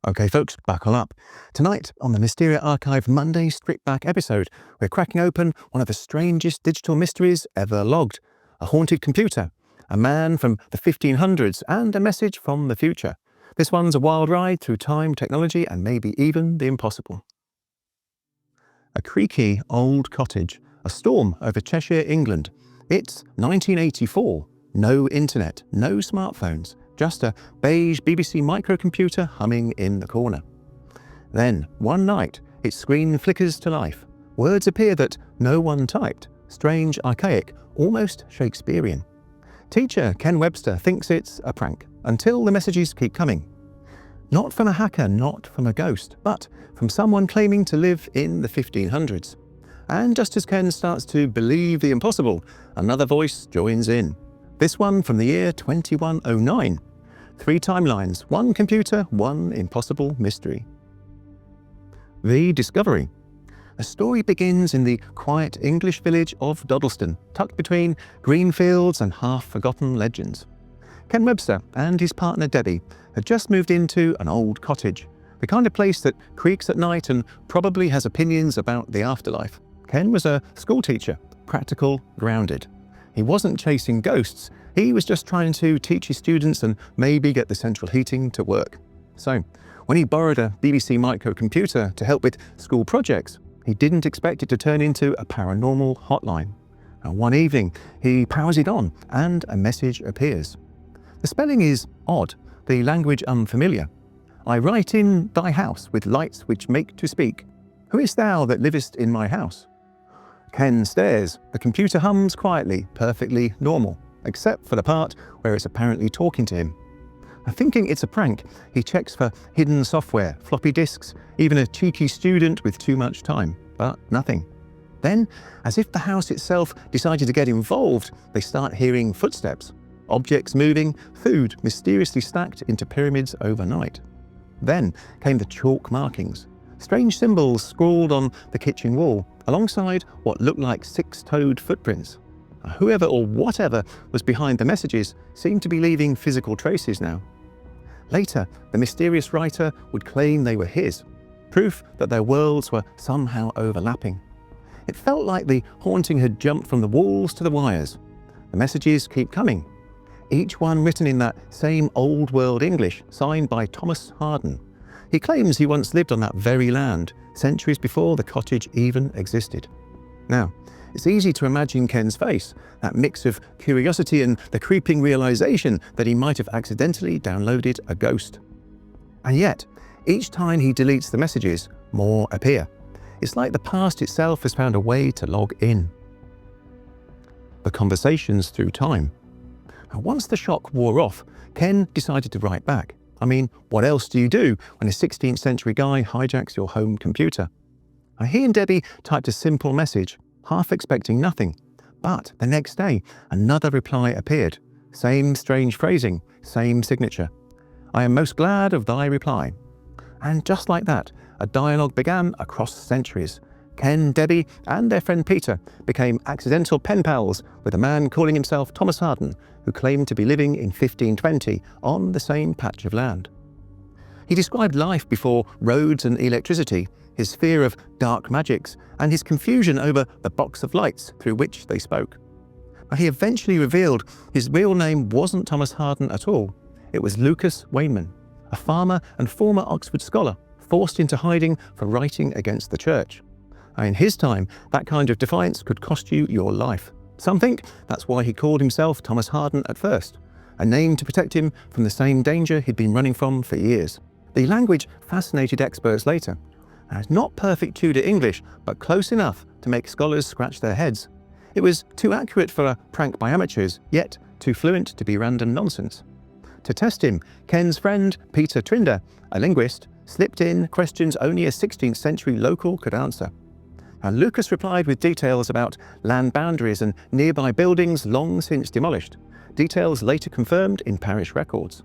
Okay folks, buckle up. Tonight on the Mysteria Archive Monday Strip Back episode, we're cracking open one of the strangest digital mysteries ever logged. A haunted computer, a man from the 1500s and a message from the future. This one's a wild ride through time, technology and maybe even the impossible. A creaky old cottage, a storm over Cheshire, England. It's 1984, no internet, no smartphones. Just a beige BBC microcomputer humming in the corner. Then, one night, its screen flickers to life. Words appear that no one typed. Strange, archaic, almost Shakespearean. Teacher Ken Webster thinks it's a prank, until the messages keep coming. Not from a hacker, not from a ghost, but from someone claiming to live in the 1500s. And just as Ken starts to believe the impossible, another voice joins in. This one from the year 2109. 3 timelines, 1 computer, 1 impossible mystery. The Discovery. The story begins in the quiet English village of Dodleston, tucked between green fields and half-forgotten legends. Ken Webster and his partner Debbie had just moved into an old cottage, the kind of place that creaks at night and probably has opinions about the afterlife. Ken was a schoolteacher, practical, grounded. He wasn't chasing ghosts, he was just trying to teach his students and maybe get the central heating to work. So, when he borrowed a BBC microcomputer to help with school projects, he didn't expect it to turn into a paranormal hotline. And one evening, he powers it on and a message appears. The spelling is odd, the language unfamiliar. I write in thy house with lights which make to speak. Who is thou that livest in my house? Ken stares. The computer hums quietly, perfectly normal, except for the part where it's apparently talking to him. Thinking it's a prank, he checks for hidden software, floppy disks, even a cheeky student with too much time, but nothing. Then, as if the house itself decided to get involved, they start hearing footsteps, objects moving, food mysteriously stacked into pyramids overnight. Then came the chalk markings, strange symbols scrawled on the kitchen wall, alongside what looked like 6-toed footprints. Whoever or whatever was behind the messages seemed to be leaving physical traces now. Later, the mysterious writer would claim they were his, proof that their worlds were somehow overlapping. It felt like the haunting had jumped from the walls to the wires. The messages keep coming, each one written in that same old world English, signed by Thomas Harden. He claims he once lived on that very land, centuries before the cottage even existed. Now, it's easy to imagine Ken's face, that mix of curiosity and the creeping realization that he might have accidentally downloaded a ghost. And yet, each time he deletes the messages, more appear. It's like the past itself has found a way to log in. The conversations through time. Once the shock wore off, Ken decided to write back. I mean, what else do you do when a 16th century guy hijacks your home computer? He and Debbie typed a simple message, half expecting nothing. But the next day, another reply appeared. Same strange phrasing, same signature. I am most glad of thy reply. And just like that, a dialogue began across centuries. Ken, Debbie, and their friend Peter became accidental pen pals with a man calling himself Thomas Harden, who claimed to be living in 1520 on the same patch of land. He described life before roads and electricity, his fear of dark magics, and his confusion over the box of lights through which they spoke. He eventually revealed his real name wasn't Thomas Harden at all. It was Lukas Waynman, a farmer and former Oxford scholar, forced into hiding for writing against the church. In his time, that kind of defiance could cost you your life. Some think that's why he called himself Thomas Harden at first, a name to protect him from the same danger he'd been running from for years. The language fascinated experts later. It's not perfect Tudor English, but close enough to make scholars scratch their heads. It was too accurate for a prank by amateurs, yet too fluent to be random nonsense. To test him, Ken's friend Peter Trinder, a linguist, slipped in questions only a 16th century local could answer. Lukas replied with details about land boundaries and nearby buildings long since demolished, details later confirmed in parish records.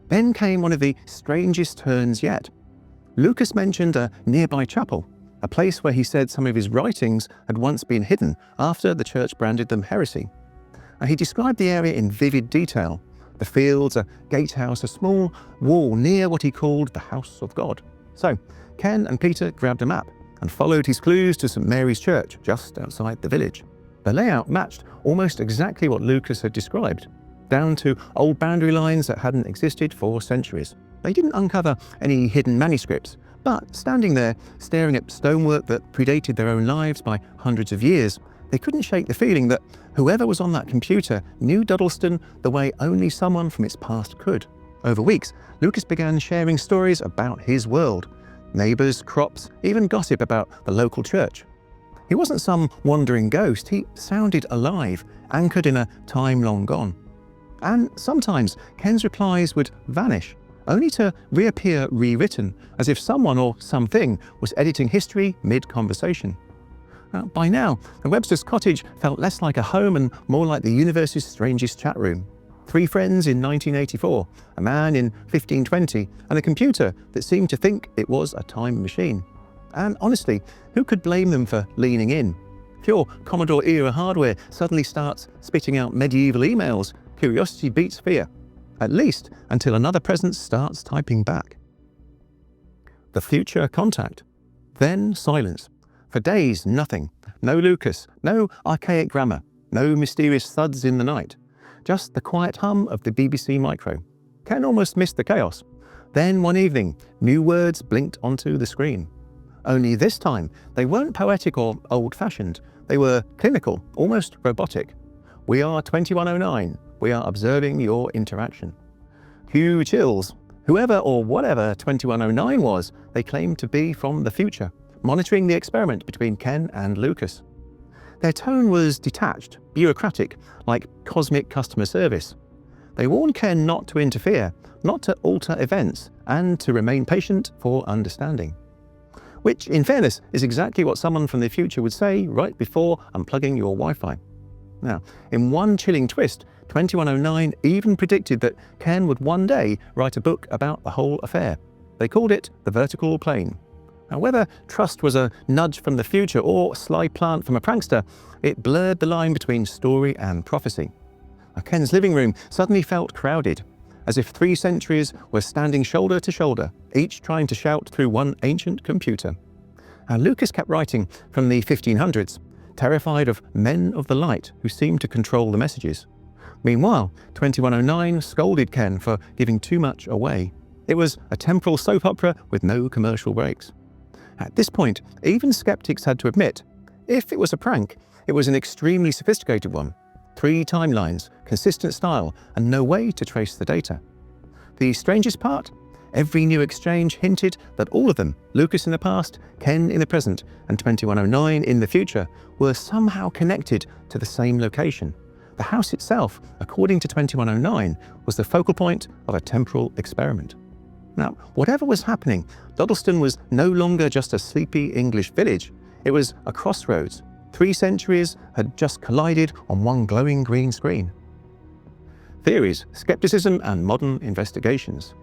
Then came one of the strangest turns yet. Lukas mentioned a nearby chapel, a place where he said some of his writings had once been hidden after the church branded them heresy. He described the area in vivid detail, the fields, a gatehouse, a small wall near what he called the House of God. So Ken and Peter grabbed a map and followed his clues to St Mary's Church, just outside the village. The layout matched almost exactly what Lukas had described, down to old boundary lines that hadn't existed for centuries. They didn't uncover any hidden manuscripts, but standing there, staring at stonework that predated their own lives by hundreds of years, they couldn't shake the feeling that whoever was on that computer knew Dodleston the way only someone from its past could. Over weeks, Lukas began sharing stories about his world, neighbours, crops, even gossip about the local church. He wasn't some wandering ghost, he sounded alive, anchored in a time long gone. And sometimes Ken's replies would vanish, only to reappear rewritten, as if someone or something was editing history mid-conversation. By now, the Webster's cottage felt less like a home and more like the universe's strangest chat room. 3 friends in 1984, a man in 1520, and a computer that seemed to think it was a time machine. And honestly, who could blame them for leaning in? If your Commodore-era hardware suddenly starts spitting out medieval emails, curiosity beats fear, at least until another presence starts typing back. The future contact. Then silence. For days, nothing. No Lukas, no archaic grammar, no mysterious thuds in the night. Just the quiet hum of the BBC Micro. Ken almost missed the chaos. Then one evening, new words blinked onto the screen. Only this time, they weren't poetic or old-fashioned. They were clinical, almost robotic. We are 2109. We are observing your interaction. Cue chills. Whoever or whatever 2109 was, they claimed to be from the future, monitoring the experiment between Ken and Lukas. Their tone was detached, bureaucratic, like cosmic customer service. They warned Ken not to interfere, not to alter events, and to remain patient for understanding. Which, in fairness, is exactly what someone from the future would say right before unplugging your Wi-Fi. Now, in one chilling twist, 2109 even predicted that Ken would one day write a book about the whole affair. They called it The Vertical Plane. Now, whether trust was a nudge from the future or a sly plant from a prankster, it blurred the line between story and prophecy. Now, Ken's living room suddenly felt crowded, as if 3 centuries were standing shoulder to shoulder, each trying to shout through one ancient computer. Now, Lukas kept writing from the 1500s, terrified of men of the light who seemed to control the messages. Meanwhile, 2109 scolded Ken for giving too much away. It was a temporal soap opera with no commercial breaks. At this point, even skeptics had to admit, if it was a prank, it was an extremely sophisticated one. 3 timelines, consistent style, and no way to trace the data. The strangest part? Every new exchange hinted that all of them, Lukas in the past, Ken in the present, and 2109 in the future, were somehow connected to the same location. The house itself, according to 2109, was the focal point of a temporal experiment. Now, whatever was happening, Dodleston was no longer just a sleepy English village. It was a crossroads. 3 centuries had just collided on one glowing green screen. Theories, skepticism, and modern investigations.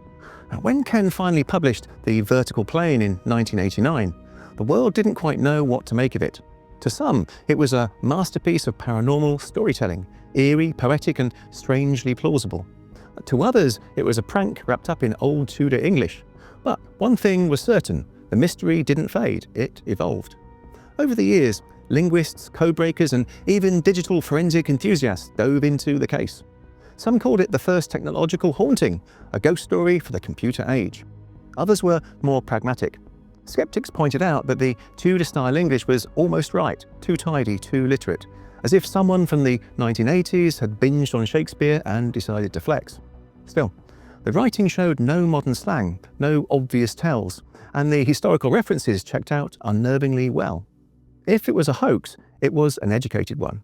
Now, when Ken finally published The Vertical Plane in 1989, the world didn't quite know what to make of it. To some, it was a masterpiece of paranormal storytelling, eerie, poetic, and strangely plausible. To others, it was a prank wrapped up in old Tudor English. But one thing was certain, the mystery didn't fade, it evolved. Over the years, linguists, codebreakers, and even digital forensic enthusiasts dove into the case. Some called it the first technological haunting, a ghost story for the computer age. Others were more pragmatic. Skeptics pointed out that the Tudor-style English was almost right, too tidy, too literate, as if someone from the 1980s had binged on Shakespeare and decided to flex. Still, the writing showed no modern slang, no obvious tells, and the historical references checked out unnervingly well. If it was a hoax, it was an educated one.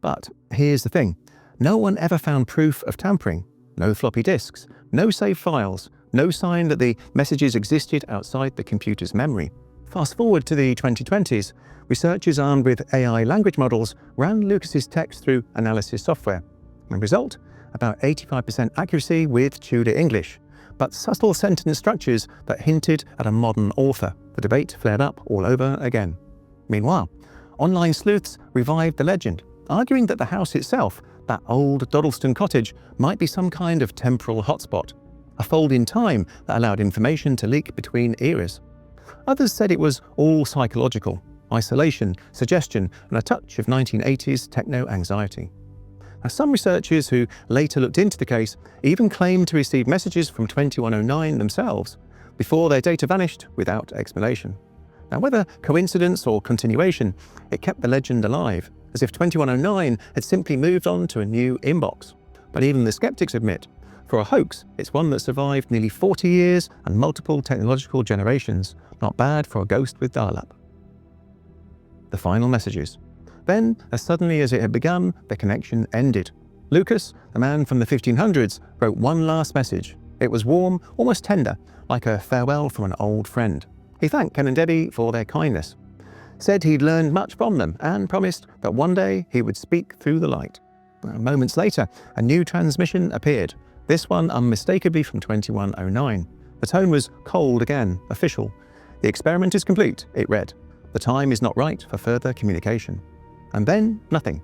But here's the thing, no one ever found proof of tampering. No floppy disks, no saved files, no sign that the messages existed outside the computer's memory. Fast forward to the 2020s, researchers armed with AI language models ran Lukas's text through analysis software. The result? About 85% accuracy with Tudor English, but subtle sentence structures that hinted at a modern author. The debate flared up all over again. Meanwhile, online sleuths revived the legend. arguing that the house itself, that old Dodleston Cottage, might be some kind of temporal hotspot, a fold in time that allowed information to leak between eras. Others said it was all psychological, isolation, suggestion, and a touch of 1980s techno-anxiety. Now, some researchers who later looked into the case even claimed to receive messages from 2109 themselves before their data vanished without explanation. Now, whether coincidence or continuation, it kept the legend alive, as if 2109 had simply moved on to a new inbox. But even the skeptics admit, for a hoax, it's one that survived nearly 40 years and multiple technological generations. Not bad for a ghost with dial-up. The final messages. Then, as suddenly as it had begun, the connection ended. Lukas, the man from the 1500s, wrote one last message. It was warm, almost tender, like a farewell from an old friend. He thanked Ken and Debbie for their kindness, said he'd learned much from them, and promised that one day he would speak through the light. Moments later, a new transmission appeared, this one unmistakably from 2109. The tone was cold again, official. The experiment is complete, it read. The time is not right for further communication. And then, nothing.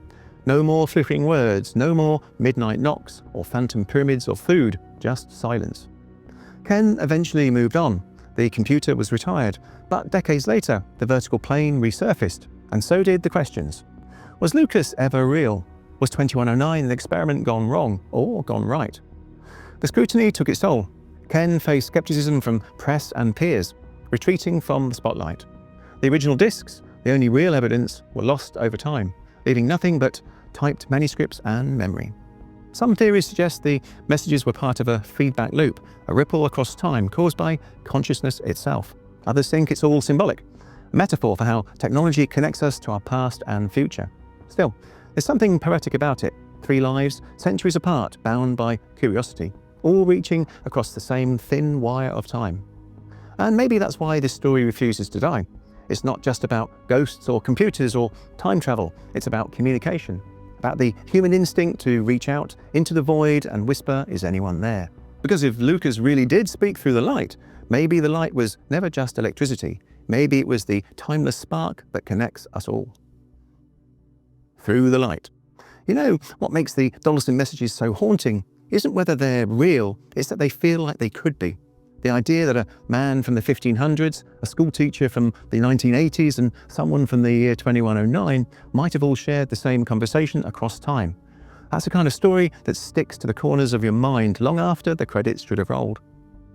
No more flickering words, no more midnight knocks or phantom pyramids of food, just silence. Ken eventually moved on. The computer was retired, but decades later, the vertical plane resurfaced, and so did the questions. Was Lukas ever real? Was 2109 an experiment gone wrong or gone right? The scrutiny took its toll. Ken faced skepticism from press and peers, retreating from the spotlight. The original discs, the only real evidence, were lost over time, leaving nothing but typed manuscripts and memory. Some theories suggest the messages were part of a feedback loop, a ripple across time caused by consciousness itself. Others think it's all symbolic, a metaphor for how technology connects us to our past and future. Still, there's something poetic about it. 3 lives, centuries apart, bound by curiosity, all reaching across the same thin wire of time. And maybe that's why this story refuses to die. It's not just about ghosts or computers or time travel. It's about communication, about the human instinct to reach out into the void and whisper, is anyone there? Because if Lukas really did speak through the light, maybe the light was never just electricity. Maybe it was the timeless spark that connects us all. Through the light. You know, what makes the Dodleston Messages so haunting isn't whether they're real, it's that they feel like they could be. The idea that a man from the 1500s, a schoolteacher from the 1980s, and someone from the year 2109 might have all shared the same conversation across time. That's the kind of story that sticks to the corners of your mind long after the credits should have rolled.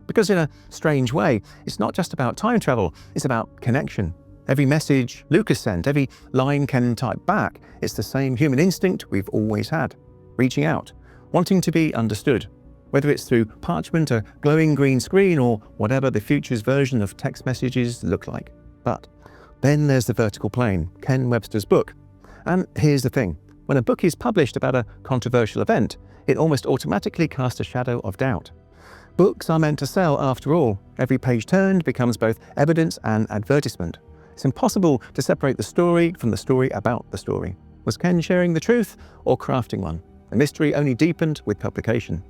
Because in a strange way, it's not just about time travel, it's about connection. Every message Lukas sent, every line Ken typed back, it's the same human instinct we've always had. Reaching out, wanting to be understood. Whether it's through parchment, a glowing green screen, or whatever the future's version of text messages look like. But then there's the vertical plane, Ken Webster's book. And here's the thing, when a book is published about a controversial event, it almost automatically casts a shadow of doubt. Books are meant to sell after all. Every page turned becomes both evidence and advertisement. It's impossible to separate the story from the story about the story. Was Ken sharing the truth or crafting one? The mystery only deepened with publication.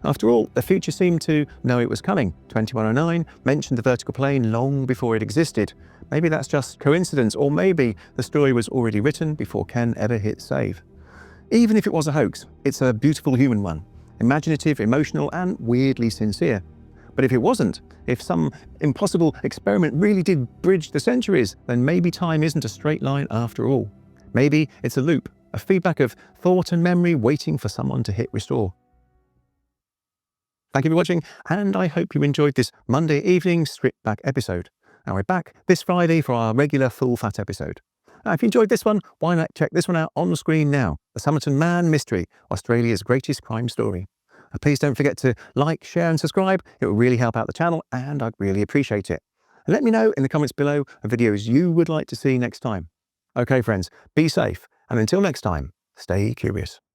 After all, the future seemed to know it was coming. 2109 mentioned the vertical plane long before it existed. Maybe that's just coincidence, or maybe the story was already written before Ken ever hit save. Even if it was a hoax, it's a beautiful human one, imaginative, emotional, and weirdly sincere. But if it wasn't, if some impossible experiment really did bridge the centuries, then maybe time isn't a straight line after all. Maybe it's a loop, a feedback of thought and memory waiting for someone to hit restore. Thank you for watching, and I hope you enjoyed this Monday evening stripped back episode. Now we're back this Friday for our regular full fat episode. Now, if you enjoyed this one, why not check this one out on the screen now? The Somerton Man Mystery, Australia's greatest crime story. Please don't forget to like, share and subscribe. It will really help out the channel and I'd really appreciate it. And let me know in the comments below of videos you would like to see next time. Okay friends, be safe, and until next time, stay curious.